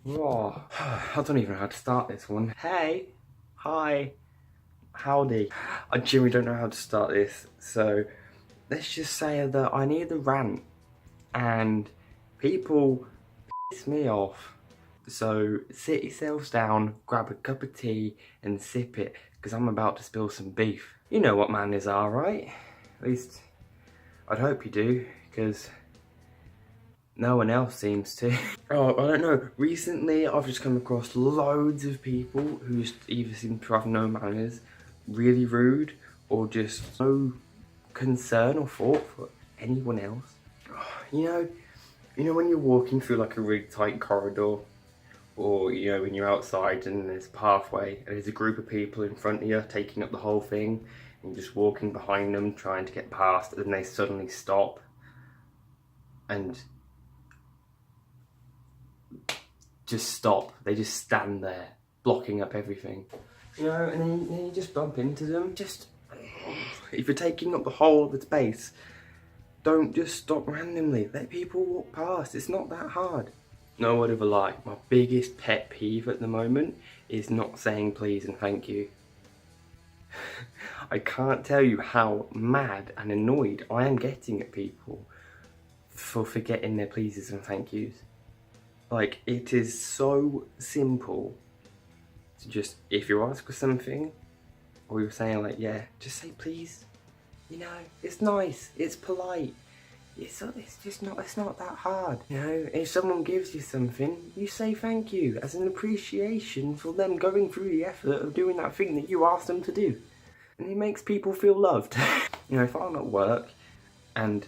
Oh, I don't even know how to start this one. Hey, hi, howdy. I genuinely don't know how to start this, so let's just say that I need a rant, and people piss me off. So sit yourselves down, grab a cup of tea, and sip it, because I'm about to spill some beef. You know what manners are, right? At least, I'd hope you do, because no one else seems to. Oh, I don't know. Recently, I've just come across loads of people who just either seem to have no manners, really rude, or just no concern or thought for anyone else. You know when you're walking through like a really tight corridor, or you know when you're outside and there's a pathway and there's a group of people in front of you taking up the whole thing, and you're just walking behind them trying to get past, and they suddenly stop and just stop. They just stand there, blocking up everything. You know, and then you just bump into them. Just, if you're taking up the whole of the space, don't just stop randomly. Let people walk past. It's not that hard. No word of a lie. My biggest pet peeve at the moment is not saying please and thank you. I can't tell you how mad and annoyed I am getting at people for forgetting their pleases and thank yous. Like, it is so simple to just, if you ask for something, or you're saying like, yeah, just say please. You know, it's nice, it's polite. It's not that hard. You know, if someone gives you something, you say thank you as an appreciation for them going through the effort of doing that thing that you asked them to do. And it makes people feel loved. You know, if I'm at work and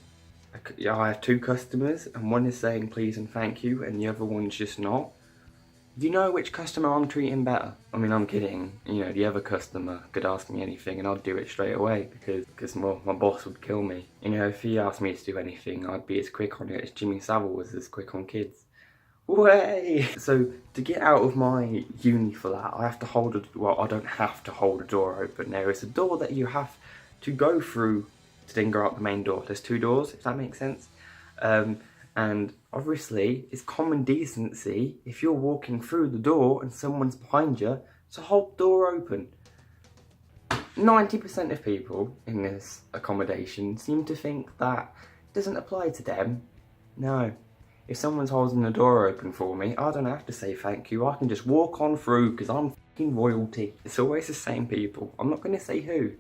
I have two customers and one is saying please and thank you and the other one's just not, do you know which customer I'm treating better? I mean, I'm kidding. You know, the other customer could ask me anything and I'd do it straight away because well, my boss would kill me. You know, if he asked me to do anything, I'd be as quick on it as Jimmy Savile was as quick on kids. Way! So, to get out of my uni flat, I have to well, I don't have to hold a door open. There is a door that you have to go through to then go out the main door. There's two doors, if that makes sense. And obviously, it's common decency if you're walking through the door and someone's behind you to hold the door open. 90% of people in this accommodation seem to think that doesn't apply to them. No. If someone's holding the door open for me, I don't have to say thank you. I can just walk on through because I'm fucking royalty. It's always the same people. I'm not going to say who,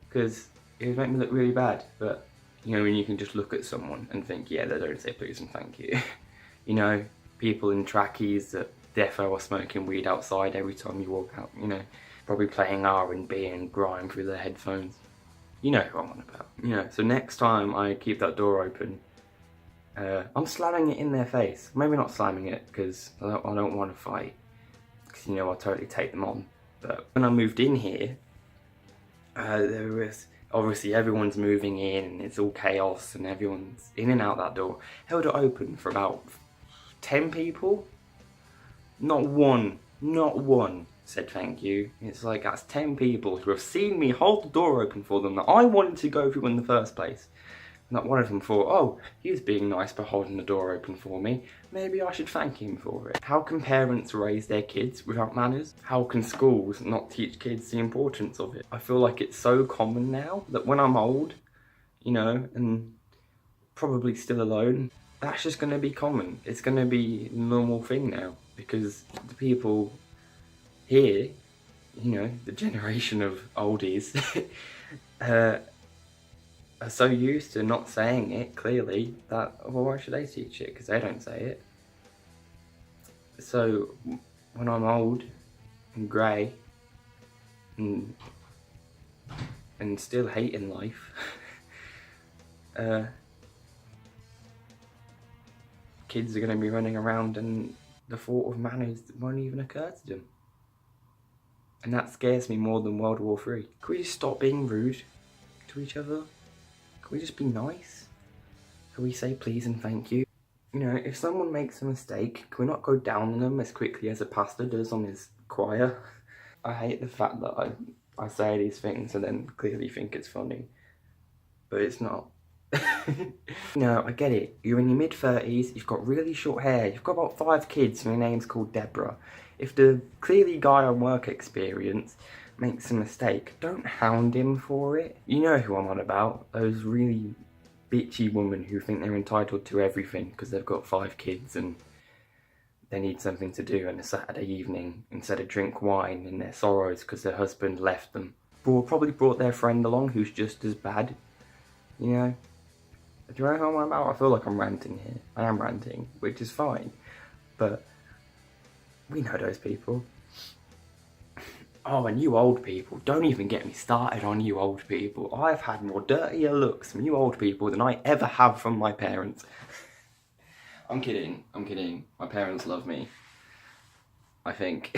because it would make me look really bad. But, you know, when you can just look at someone and think, yeah, they don't say please and thank you. You know, people in trackies that defo are smoking weed outside every time you walk out, you know, probably playing R&B and grime through their headphones. You know who I'm on about. You know, so next time I keep that door open, I'm slamming it in their face. Maybe not slamming it because I don't want to fight, because you know I'll totally take them on. But when I moved in here, there was obviously everyone's moving in and it's all chaos and everyone's in and out that door. Held it open for about 10 people. Not one said thank you. It's like that's 10 people who have seen me hold the door open for them that I wanted to go through in the first place. Not one of them thought, oh, he was being nice by holding the door open for me. Maybe I should thank him for it. How can parents raise their kids without manners? How can schools not teach kids the importance of it? I feel like it's so common now that when I'm old, you know, and probably still alone, that's just going to be common. It's going to be a normal thing now because the people here, you know, the generation of oldies, are so used to not saying it clearly that, well, why should they teach it? Because they don't say it. So when I'm old and grey and still hating life, kids are going to be running around and the thought of manners won't even occur to them. And that scares me more than World War III. Can we just stop being rude to each other? Can we just be nice? Can we say please and thank you? You know, if someone makes a mistake, can we not go down on them as quickly as a pastor does on his choir? I hate the fact that I say these things and then clearly think it's funny. But it's not. No, I get it. You're in your mid-30s, you've got really short hair, you've got about 5 kids, and your name's called Deborah. If the clearly guy on work experience makes a mistake, don't hound him for it. You know who I'm on about. Those really bitchy women who think they're entitled to everything because they've got 5 kids and they need something to do on a Saturday evening instead of drink wine in their sorrows because their husband left them. Or probably brought their friend along who's just as bad, you know? Do you know who I'm about? I feel like I'm ranting here. I am ranting, which is fine. But we know those people. Oh, and you old people. Don't even get me started on you old people. I've had more dirtier looks from you old people than I ever have from my parents. I'm kidding. I'm kidding. My parents love me. I think.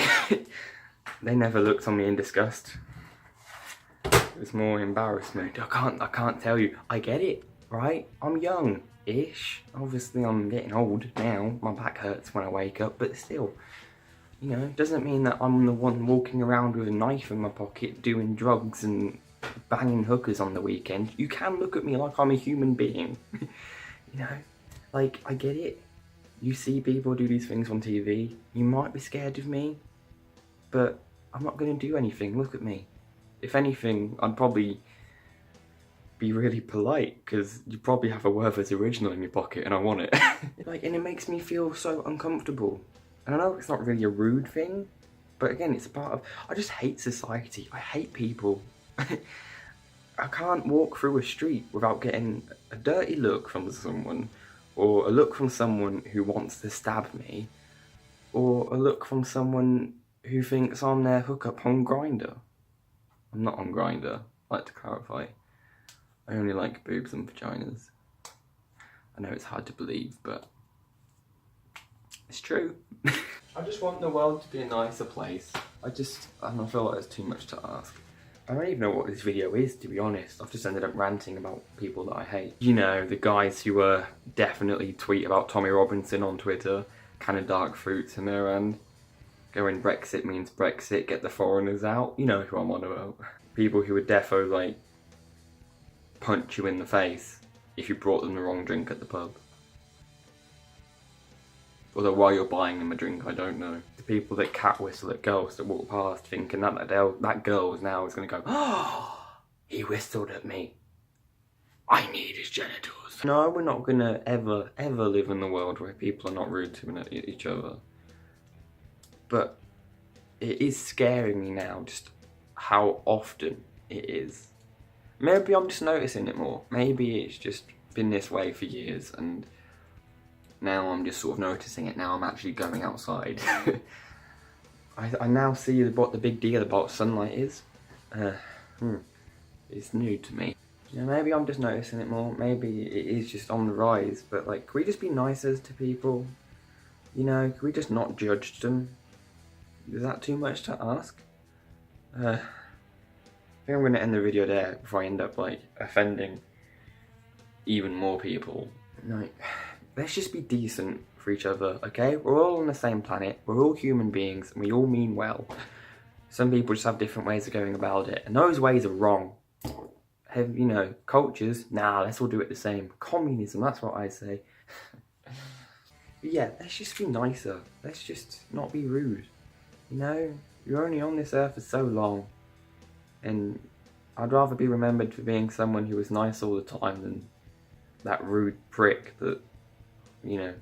They never looked on me in disgust. It was more embarrassment. I can't tell you. I get it. Right? I'm young-ish. Obviously I'm getting old now. My back hurts when I wake up, but still, you know, it doesn't mean that I'm the one walking around with a knife in my pocket doing drugs and banging hookers on the weekend. You can look at me like I'm a human being. You know, like, I get it. You see people do these things on TV. You might be scared of me, but I'm not going to do anything. Look at me. If anything, I'd probably be really polite because you probably have a Werther's original in your pocket and I want it. Like, and it makes me feel so uncomfortable. And I know it's not really a rude thing, but again, it's a part of, I just hate society. I hate people. I can't walk through a street without getting a dirty look from someone, or a look from someone who wants to stab me, or a look from someone who thinks I'm their hookup on Grindr. I'm not on Grindr, I'd like to clarify. I only like boobs and vaginas. I know it's hard to believe, but it's true. I just want the world to be a nicer place. I don't feel like there's too much to ask. I don't even know what this video is, to be honest. I've just ended up ranting about people that I hate. You know, the guys who definitely tweet about Tommy Robinson on Twitter, kind of dark fruits in their hand. Going Brexit means Brexit, get the foreigners out. You know who I'm on about. People who would defo, like, punch you in the face if you brought them the wrong drink at the pub. Although while you're buying them a drink, I don't know. The people that cat whistle at girls that walk past thinking that girl now is going to go, oh, he whistled at me. I need his genitals. No, we're not going to ever live in the world where people are not rude to each other. But it is scaring me now just how often it is. Maybe I'm just noticing it more. Maybe it's just been this way for years and now I'm just sort of noticing it. Now I'm actually going outside. I now see what the big deal about sunlight is. It's new to me. You know, maybe I'm just noticing it more. Maybe it is just on the rise. But like, can we just be nicer to people? You know, can we just not judge them? Is that too much to ask? I think I'm going to end the video there before I end up like offending even more people. Like, let's just be decent for each other, okay? We're all on the same planet, we're all human beings, and we all mean well. Some people just have different ways of going about it, and those ways are wrong. Have, you know, cultures, nah, let's all do it the same. Communism, that's what I say. But yeah, let's just be nicer. Let's just not be rude. You know, you're only on this earth for so long. And I'd rather be remembered for being someone who was nice all the time than that rude prick that, you know,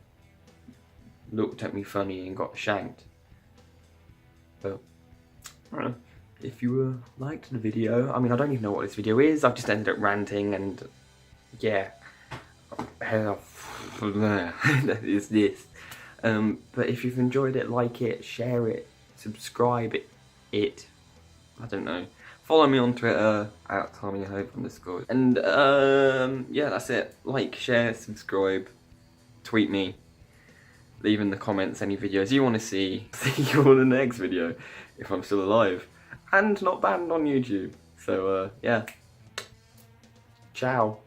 looked at me funny and got shanked. So, I don't know. If you liked the video, I mean, I don't even know what this video is. I've just ended up ranting and, yeah. That is this. But if you've enjoyed it, like it, share it, subscribe it. I don't know. Follow me on Twitter, @TommyHope_. And, yeah, that's it. Like, share, subscribe, tweet me, leave in the comments any videos you want to see. See you all in the next video, if I'm still alive. And not banned on YouTube. So, yeah. Ciao.